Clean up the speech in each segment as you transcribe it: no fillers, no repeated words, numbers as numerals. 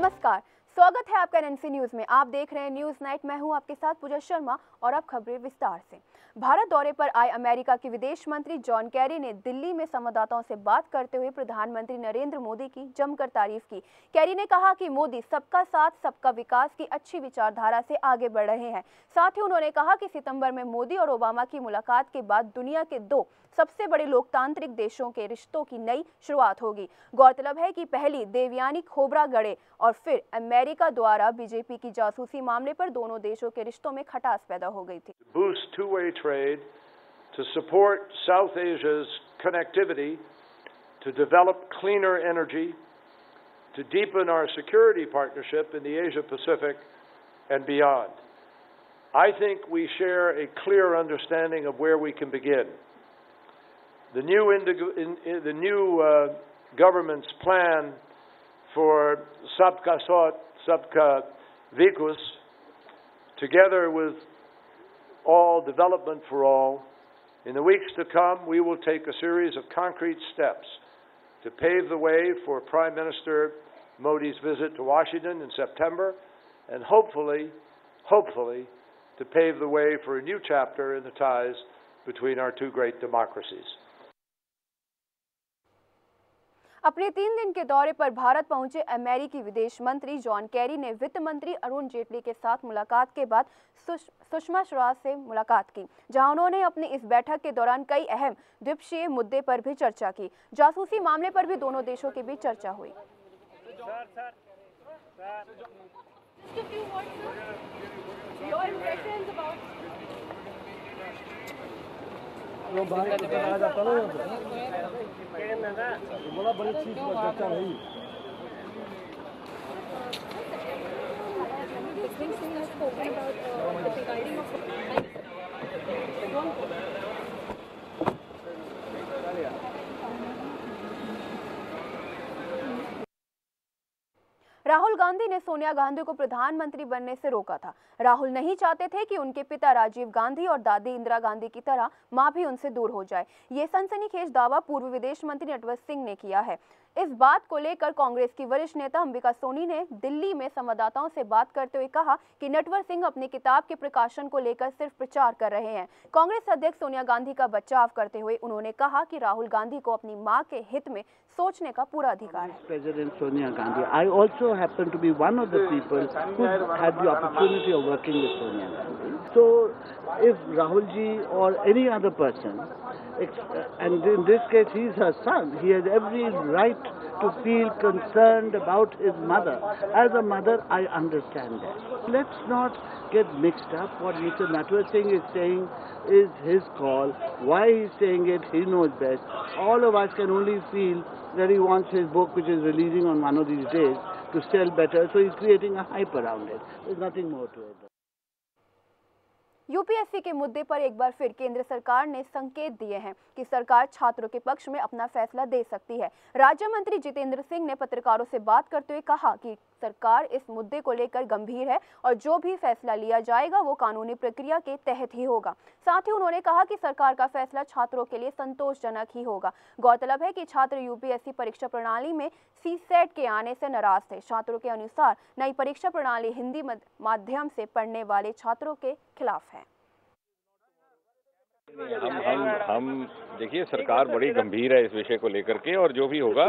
नमस्कार, स्वागत है आपका एनएनसी न्यूज में। आप देख रहे हैं न्यूज नाइट। मैं हूं आपके साथ पूजा शर्मा और अब खबरें विस्तार से। भारत दौरे पर आए अमेरिका के विदेश मंत्री जॉन कैरी ने दिल्ली में संवाददाताओं से बात करते हुए प्रधानमंत्री नरेंद्र मोदी की जमकर तारीफ की। कैरी ने कहा कि मोदी सबका साथ सबका विकास की अच्छी विचारधारा से आगे बढ़ रहे हैं। साथ ही उन्होंने कहा कि सितंबर में मोदी और ओबामा की मुलाकात के बाद दुनिया के दो सबसे बड़े लोकतांत्रिक देशों के रिश्तों की नई शुरुआत होगी। गौरतलब है कि पहली देवयानी खोब्रागडे और फिर अमेरिका द्वारा बीजेपी की जासूसी मामले पर दोनों देशों के रिश्तों में खटास पैदा हो गई थी। Boost two-way trade, to support South Asia's connectivity, to develop cleaner energy, to deepen our security partnership in the Asia-Pacific and beyond. I think we share a clear understanding of where we can begin. The new government's plan for Sabka Saath, Sabka Vikas, together with all development for all, in the weeks to come, we will take a series of concrete steps to pave the way for Prime Minister Modi's visit to Washington in September, and hopefully, to pave the way for a new chapter in the ties between our two great democracies. अपने 3 दिन के दौरे पर भारत पहुंचे अमेरिकी विदेश मंत्री John Kerry ने वित्त मंत्री अरुण जेटली के साथ मुलाकात के बाद सुषमा स्वराज से मुलाकात की, जहां उन्होंने अपनी इस बैठक के दौरान कई अहम द्विपक्षीय मुद्दे पर भी चर्चा की। जासूसी मामले पर भी दोनों देशों के बीच चर्चा हुई। बड़ा बड़ी चीज पर चर्चा रही। राहुल गांधी ने सोनिया गांधी को प्रधानमंत्री बनने से रोका था। राहुल नहीं चाहते थे कि उनके पिता राजीव गांधी और दादी इंदिरा गांधी की तरह मां भी उनसे दूर हो जाए। ये सनसनीखेज दावा पूर्व विदेश मंत्री नटवर सिंह ने किया है। इस बात को लेकर कांग्रेस की वरिष्ठ नेता अंबिका सोनी ने दिल्ली में संवाददाताओं से बात करते हुए कहा कि नटवर सिंह अपनी किताब के प्रकाशन को लेकर सिर्फ प्रचार कर रहे हैं। कांग्रेस अध्यक्ष सोनिया गांधी का बचाव करते हुए उन्होंने कहा कि राहुल गांधी को अपनी मां के हित में सोचने का पूरा अधिकार है। President Sonia Gandhi, I also happen to be one of the people who had the opportunity of working with Sonia Gandhi. So, if Rahul ji or any other person, and in this case he is her son, he has every right to feel concerned about his mother. As a mother, I understand that. Let's not get mixed up. What Mr. Natwar Singh is saying is his call. Why he is saying it, he knows best. All of us can only feel that he wants his book, which is releasing on one of these days, to sell better. So he's creating a hype around it. There's nothing more to it. UPSC के मुद्दे पर एक बार फिर केंद्र सरकार ने संकेत दिए हैं कि सरकार छात्रों के पक्ष में अपना फैसला दे सकती है। राज्य मंत्री जितेंद्र सिंह ने पत्रकारों से बात करते हुए कहा कि सरकार इस मुद्दे को लेकर गंभीर है और जो भी फैसला लिया जाएगा वो कानूनी प्रक्रिया के तहत ही होगा। साथ ही उन्होंने कहा कि सरकार का फैसला छात्रों के लिए संतोषजनक ही होगा। गौरतलब है कि छात्र यूपीएससी परीक्षा प्रणाली में सीसेट के आने से नाराज थे। छात्रों के अनुसार नई परीक्षा प्रणाली हिंदी माध्यम से पढ़ने वाले छात्रों के खिलाफ है। हम देखिए, सरकार बड़ी गंभीर है इस विषय को लेकर के, और जो भी होगा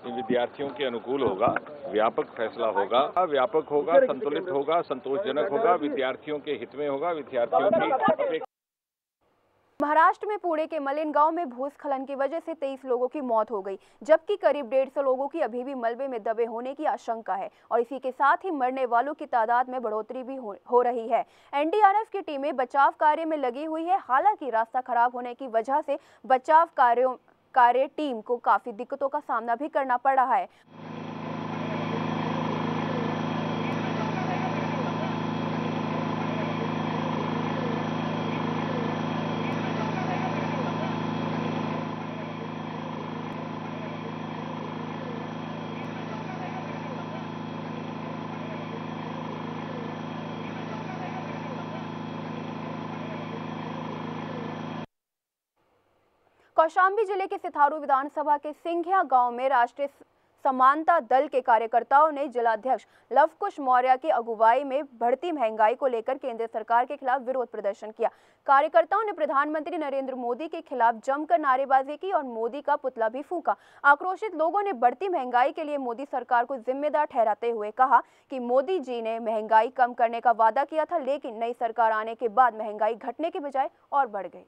विद्यार्थियों के अनुकूल होगा, व्यापक फैसला होगा, व्यापक होगा, संतुलित होगा, संतोषजनक होगा, विद्यार्थियों के हित में होगा, विद्यार्थियों की। महाराष्ट्र में पुणे के मलिन गांव में भूस्खलन की वजह से 23 लोगों की मौत हो गई, जबकि करीब 150 लोगों की अभी भी मलबे में दबे होने की आशंका है और इसी के साथ ही मरने वालों की तादाद में बढ़ोतरी भी हो रही है। एनडीआरएफ की टीमें बचाव कार्य में लगी हुई है। हालांकि रास्ता खराब होने की वजह से बचाव कार्य टीम को काफी दिक्कतों का सामना भी करना पड़ रहा है। कौशाम्बी जिले के सिथारू विधानसभा के सिंघिया गांव में राष्ट्रीय समानता दल के कार्यकर्ताओं ने जिलाध्यक्ष लवकुश मौर्य की अगुवाई में बढ़ती महंगाई को लेकर केंद्र सरकार के खिलाफ विरोध प्रदर्शन किया। कार्यकर्ताओं ने प्रधानमंत्री नरेंद्र मोदी के खिलाफ जमकर नारेबाजी की और मोदी का पुतला भी फूंका। आक्रोशित लोगों ने बढ़ती महंगाई के लिए मोदी सरकार को जिम्मेदार ठहराते हुए कहा कि मोदी जी ने महंगाई कम करने का वादा किया था, लेकिन नई सरकार आने के बाद महंगाई घटने के बजाय और बढ़ गई।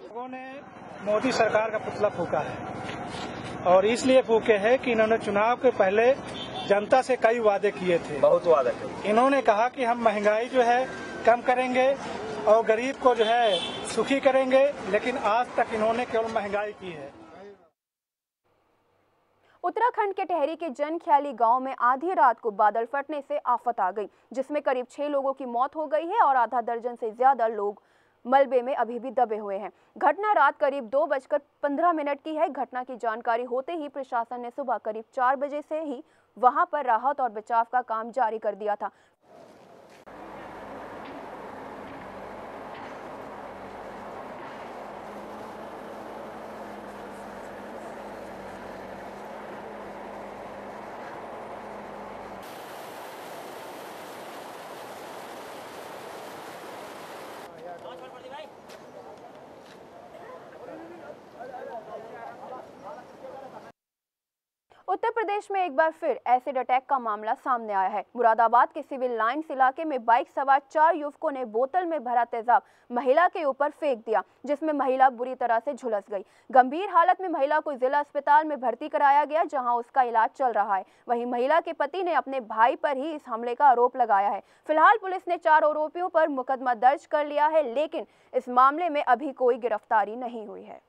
लोगों ने मोदी सरकार का पुतला फूंका है और इसलिए फूंके हैं कि इन्होंने चुनाव के पहले जनता से कई वादे किए थे, बहुत वादे थे। इन्होंने कहा कि हम महंगाई जो है कम करेंगे और गरीब को जो है सुखी करेंगे, लेकिन आज तक इन्होंने केवल महंगाई की है। उत्तराखंड के टेहरी के जनख्याली गांव में आधी रात को बादल फटने से आफत आ गई, जिसमें करीब 6 लोगों की मौत हो गई है और आधा दर्जन से ज्यादा लोग मलबे में अभी भी दबे हुए हैं। घटना रात करीब 2:15 की है। घटना की जानकारी होते ही प्रशासन ने सुबह करीब 4 बजे से ही वहां पर राहत और बचाव का काम जारी कर दिया था। उत्तर प्रदेश में एक बार फिर एसिड अटैक का मामला सामने आया है। मुरादाबाद के सिविल लाइन्स इलाके में बाइक सवार 4 युवकों ने बोतल में भरा तेजाब महिला के ऊपर फेंक दिया, जिसमें महिला बुरी तरह से झुलस गई। गंभीर हालत में महिला को जिला अस्पताल में भर्ती कराया गया, जहां उसका इलाज चल रहा है। वहीं महिला के पति ने अपने भाई पर ही इस हमले का आरोप लगाया है। फिलहाल पुलिस ने 4 आरोपियों पर मुकदमा दर्ज कर लिया है, लेकिन इस मामले में अभी कोई गिरफ्तारी नहीं हुई है।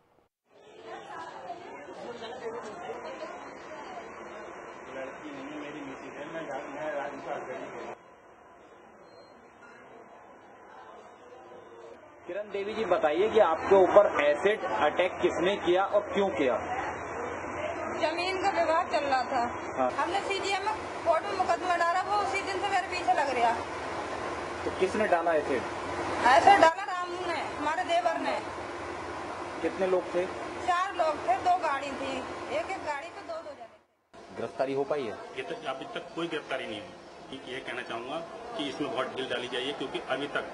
किरण देवी जी, बताइए कि आपके ऊपर एसिड अटैक किसने किया और क्यों किया? जमीन का विवाद चल रहा था। हाँ। हमने सीजीएम में कोर्ट में मुकदमा डाला, वो उसी दिन से मेरे पीछे लग रहा। तो किसने डाला एसिड? एसिड डाला रामू ने, हमारे देवर ने। कितने लोग थे? 4 लोग थे, 2 गाड़ी थी, एक गाड़ी पे 2 जने। गिरफ्तारी हो पाई है? ये तक अभी तक कोई गिरफ्तारी नहीं हुई। ठीक, ये कहना चाहूंगा कि इसमें बहुत ढील डाली जाइए, क्योंकि अभी तक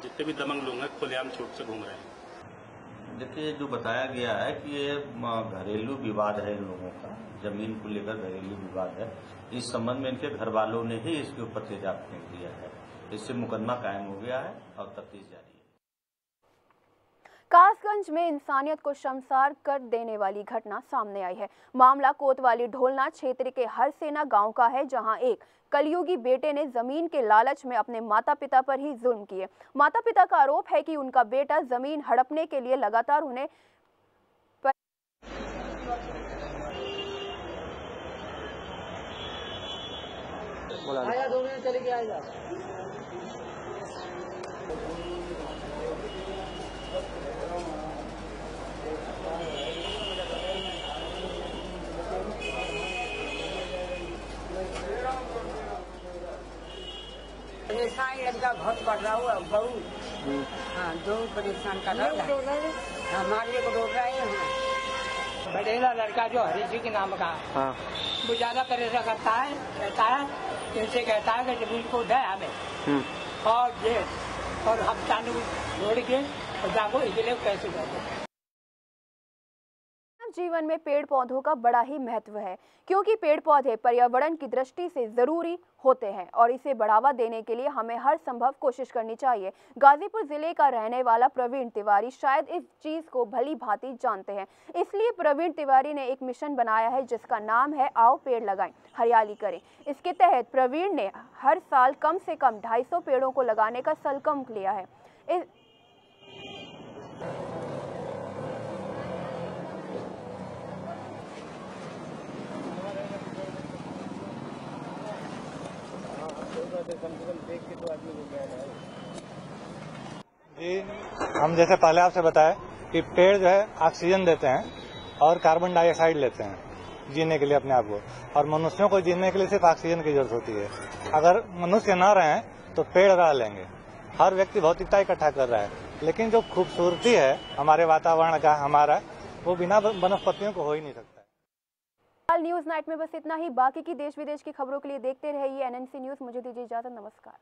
जितने भी दबंग लोग हैं खुलेआम छूट से घूम रहे हैं। देखिए, जो बताया गया है कि ये घरेलू विवाद है, इन लोगों का जमीन को लेकर घरेलू विवाद है। इस संबंध में इनके घर वालों ने ही इसके ऊपर तेजाब फेंक दिया है। इससे मुकदमा कायम हो गया है और तफ्तीश जारी है। कासगंज में इंसानियत को शर्मसार कर देने वाली घटना सामने आई है। मामला कोतवाली ढोलना क्षेत्र के हरसेना गांव का है, जहां एक कलयुगी बेटे ने जमीन के लालच में अपने माता पिता पर ही जुल्म किए। माता पिता का आरोप है कि उनका बेटा जमीन हड़पने के लिए लगातार उन्हें परेशान लड़का बहुत पड़ रहा हुआ बहू। हाँ, 2 परेशान कर रहा है। हमारे को रोक रहे हैं। बड़ेला लड़का जो हरी जी के नाम का, हाँ, वो ज्यादा परेशान करता है, कहता है इनसे कहता है कि जमीन को दे हमें और हम चालू जोड़ के जाको इसलिए कैसे जाते। जीवन में पेड़ पौधों का बड़ा ही महत्व है, क्योंकि पेड़ पौधे पर्यावरण की दृष्टि से जरूरी होते हैं और इसे बढ़ावा देने के लिए हमें हर संभव कोशिश करनी चाहिए। गाजीपुर जिले का रहने वाला प्रवीण तिवारी शायद इस चीज को भली भांति जानते हैं, इसलिए प्रवीण तिवारी ने एक मिशन बनाया है जिसका नाम है आओ पेड़ लगाएं, हरियाली करें। इसके तहत प्रवीण ने हर साल कम से कम 250 पेड़ों को लगाने का संकल्प लिया है। जी, हम जैसे पहले आपसे बताए कि पेड़ जो है ऑक्सीजन देते हैं और कार्बन डाइऑक्साइड लेते हैं जीने के लिए अपने आप को, और मनुष्यों को जीने के लिए सिर्फ ऑक्सीजन की जरूरत होती है। अगर मनुष्य न रहे तो पेड़ रह लेंगे। हर व्यक्ति भौतिकता इकट्ठा कर रहा है, लेकिन जो खूबसूरती है हमारे वातावरण का हमारा, वो बिना वनस्पतियों को हो ही नहीं सकता। हाल न्यूज नाइट में बस इतना ही। बाकी की देश विदेश की खबरों के लिए देखते रहिए NNC न्यूज। मुझे दीजिए इजाजत। नमस्कार।